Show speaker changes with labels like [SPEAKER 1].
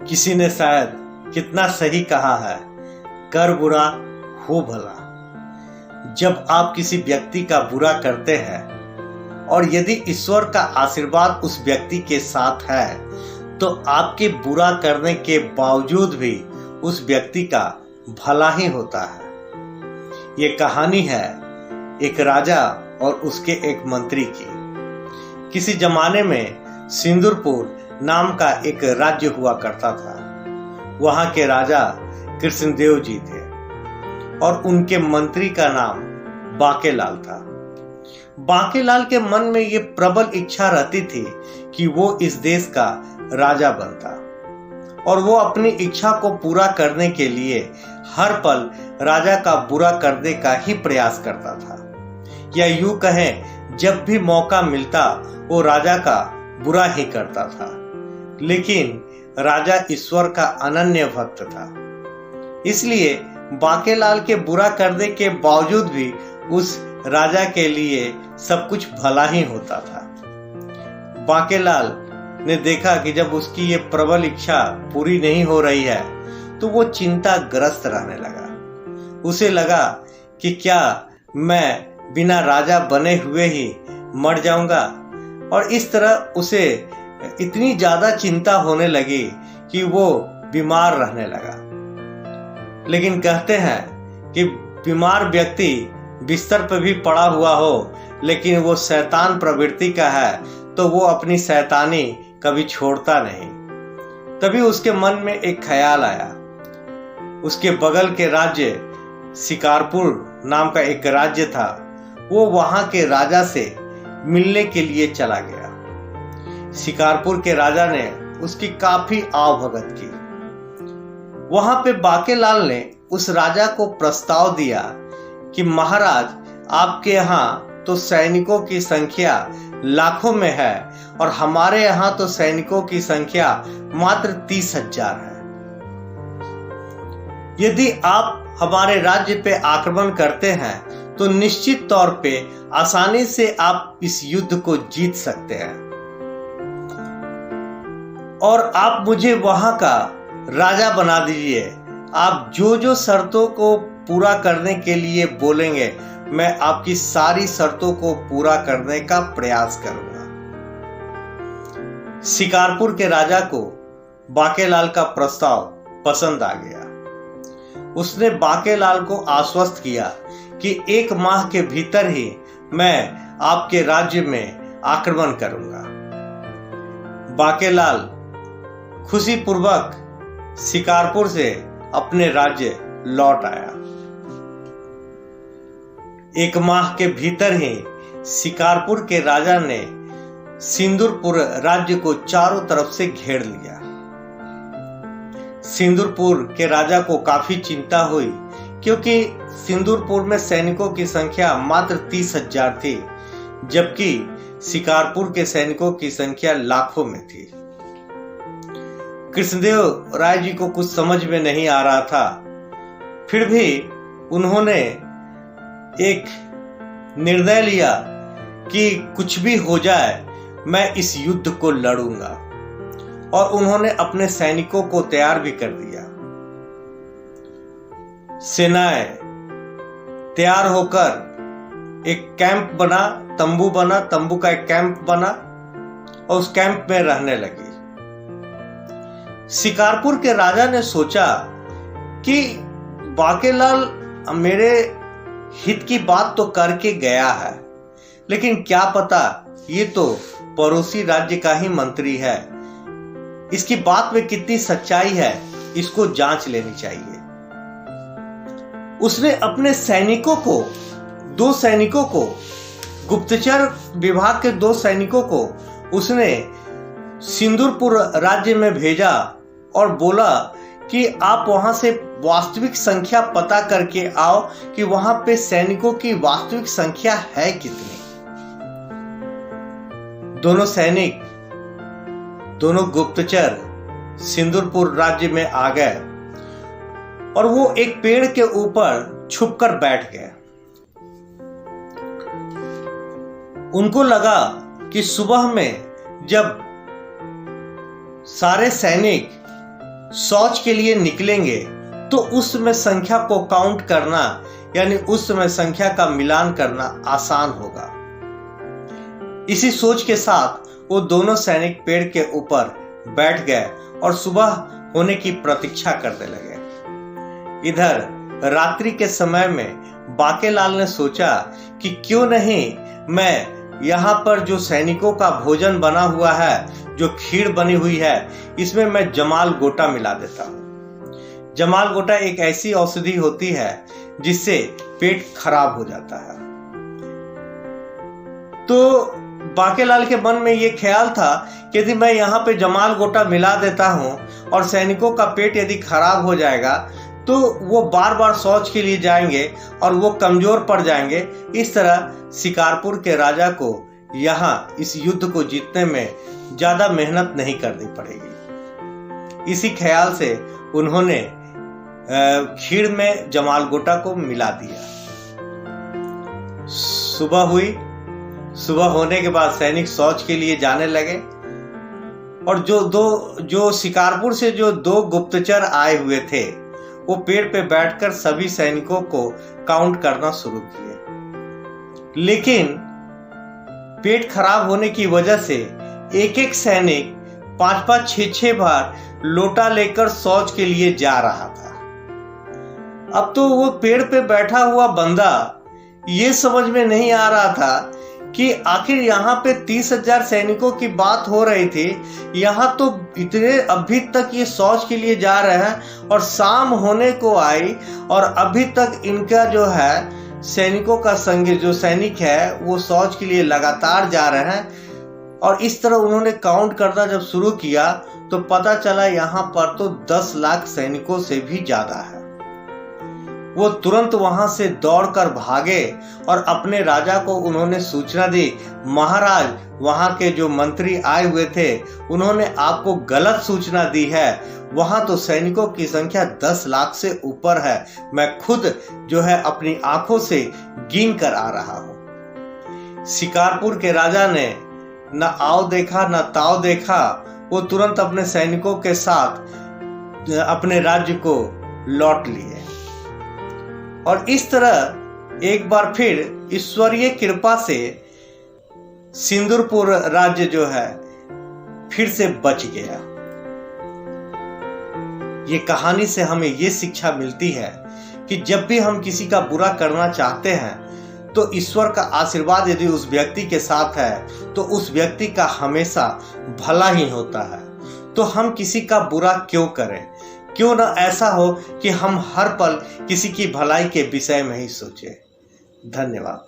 [SPEAKER 1] किसी ने शायद कितना सही कहा है, कर बुरा हो भला। जब आप किसी व्यक्ति का बुरा करते हैं और यदि ईश्वर का आशीर्वाद उस व्यक्ति के साथ है तो आपके बुरा करने के बावजूद भी उस व्यक्ति का भला ही होता है। ये कहानी है एक राजा और उसके एक मंत्री की। किसी जमाने में सिंदूरपुर नाम का एक राज्य हुआ करता था। वहां के राजा कृष्णदेव जी थे और उनके मंत्री का नाम बांकेलाल था। बांकेलाल के मन में ये प्रबल इच्छा रहती थी कि वो इस देश का राजा बनता और वो अपनी इच्छा को पूरा करने के लिए हर पल राजा का बुरा करने का ही प्रयास करता था, या यूं कहें जब भी मौका मिलता वो राजा का बुरा ही करता था। लेकिन राजा ईश्वर का अनन्य भक्त था, इसलिए बांकेलाल के बुरा करने के बावजूद भी उस राजा के लिए सब कुछ भला ही होता था। बांकेलाल ने देखा कि जब उसकी ये प्रबल इच्छा पूरी नहीं हो रही है तो वो चिंताग्रस्त रहने लगा। उसे लगा कि क्या मैं बिना राजा बने हुए ही मर जाऊंगा, और इस तरह उसे इतनी ज्यादा चिंता होने लगी कि वो बीमार रहने लगा। लेकिन कहते हैं कि बीमार व्यक्ति बिस्तर पर भी पड़ा हुआ हो लेकिन वो शैतान प्रवृत्ति का है तो वो अपनी शैतानी कभी छोड़ता नहीं। तभी उसके मन में एक ख्याल आया। उसके बगल के राज्य शिकारपुर नाम का एक राज्य था, वो वहां के राजा से मिलने के लिए चला गया। शिकारपुर के राजा ने उसकी काफी आवभगत की। वहां पे बांकेलाल ने उस राजा को प्रस्ताव दिया कि महाराज, आपके यहाँ तो सैनिकों की संख्या लाखों में है और हमारे यहाँ तो सैनिकों की संख्या मात्र 30,000 है। यदि आप हमारे राज्य पे आक्रमण करते हैं तो निश्चित तौर पे आसानी से आप इस युद्ध को जीत सकते हैं और आप मुझे वहां का राजा बना दीजिए। आप जो जो शर्तों को पूरा करने के लिए बोलेंगे मैं आपकी सारी शर्तों को पूरा करने का प्रयास करूंगा। शिकारपुर के राजा को बांकेलाल का प्रस्ताव पसंद आ गया। उसने बांकेलाल को आश्वस्त किया कि 1 माह के भीतर ही मैं आपके राज्य में आक्रमण करूंगा। बांकेलाल खुशीपूर्वक शिकारपुर से अपने राज्य लौट आया। 1 माह के भीतर ही शिकारपुर के राजा ने सिंदूरपुर राज्य को चारों तरफ से घेर लिया। सिंदूरपुर के राजा को काफी चिंता हुई क्योंकि सिंदूरपुर में सैनिकों की संख्या मात्र 30,000 थी, जबकि शिकारपुर के सैनिकों की संख्या लाखों में थी। कृष्णदेव राय जी को कुछ समझ में नहीं आ रहा था, फिर भी उन्होंने एक निर्णय लिया कि कुछ भी हो जाए मैं इस युद्ध को लड़ूंगा, और उन्होंने अपने सैनिकों को तैयार भी कर दिया। सेनाएं तैयार होकर एक कैंप बना, तंबू का एक कैंप बना और उस कैंप में रहने लगी। शिकारपुर के राजा ने सोचा कि बांकेलाल मेरे हित की बात तो करके गया है, लेकिन क्या पता ये तो पड़ोसी राज्य का ही मंत्री है, इसकी बात में कितनी सच्चाई है इसको जांच लेनी चाहिए। उसने अपने सैनिकों को, 2 सैनिकों को, गुप्तचर विभाग के 2 सैनिकों को उसने सिंदूरपुर राज्य में भेजा और बोला कि आप वहां से वास्तविक संख्या पता करके आओ कि वहां पे सैनिकों की वास्तविक संख्या है कितनी। दोनों सैनिक, दोनों गुप्तचर सिंदूरपुर राज्य में आ गए और वो एक पेड़ के ऊपर छुपकर बैठ गए। उनको लगा कि सुबह में जब सारे सैनिक शौच के लिए निकलेंगे तो उस समय संख्या को काउंट करना, यानी उस समय संख्या का मिलान करना आसान होगा। इसी सोच के साथ वो दोनों सैनिक पेड़ के ऊपर बैठ गए और सुबह होने की प्रतीक्षा करने लगे। इधर रात्रि के समय में बाकेलाल ने सोचा कि क्यों नहीं मैं यहाँ पर जो सैनिकों का भोजन बना हुआ है, जो खीर बनी हुई है, इसमें मैं जमाल गोटा मिला देता हूँ। जमाल गोटा एक ऐसी औषधि होती है जिससे पेट खराब हो जाता है। तो बाकेलाल के मन में ये ख्याल था कि यदि मैं यहाँ पे जमाल गोटा मिला देता हूँ और सैनिकों का पेट यदि खराब हो जाएगा तो वो बार बार शौच के लिए जाएंगे और वो कमजोर पड़ जाएंगे। इस तरह शिकारपुर के राजा को यहाँ इस युद्ध को जीतने में ज्यादा मेहनत नहीं करनी पड़ेगी। इसी ख्याल से उन्होंने खीर में जमाल गोटा को मिला दिया। सुबह हुई। सुबह होने के बाद सैनिक शौच के लिए जाने लगे और जो शिकारपुर से जो 2 गुप्तचर आए हुए थे वो पेड़ पे बैठकर सभी सैनिकों को काउंट करना शुरू किए। लेकिन पेट खराब होने की वजह से एक एक सैनिक 5-5, 6-6 बार लोटा लेकर शौच के लिए जा रहा था। अब तो वो पेड़ पे बैठा हुआ बंदा ये समझ में नहीं आ रहा था कि आखिर यहाँ पे 30,000 सैनिकों की बात हो रही थी, यहाँ तो इतने अभी तक ये शौच के लिए जा रहे हैं और शाम होने को आई और अभी तक इनका जो है सैनिकों का संग जो सैनिक है वो शौच के लिए लगातार जा रहे हैं। और इस तरह उन्होंने काउंट करना जब शुरू किया तो पता चला यहाँ पर तो 10 लाख सैनिकों से भी ज्यादा है। वो तुरंत वहां से दौड़कर भागे और अपने राजा को उन्होंने सूचना दी, महाराज वहां के जो मंत्री आए हुए थे उन्होंने आपको गलत सूचना दी है, वहां तो सैनिकों की संख्या 10 लाख से ऊपर है, मैं खुद जो है अपनी आंखों से गिन कर आ रहा हूं। शिकारपुर के राजा ने न आओ देखा न ताव देखा, वो तुरंत अपने सैनिकों के साथ अपने राज्य को लौट लिए। और इस तरह एक बार फिर ईश्वरीय कृपा से सिंदूरपुर राज्य जो है फिर से बच गया। ये कहानी से हमें ये शिक्षा मिलती है कि जब भी हम किसी का बुरा करना चाहते हैं तो ईश्वर का आशीर्वाद यदि उस व्यक्ति के साथ है तो उस व्यक्ति का हमेशा भला ही होता है। तो हम किसी का बुरा क्यों करें? क्यों ना ऐसा हो कि हम हर पल किसी की भलाई के विषय में ही सोचें। धन्यवाद।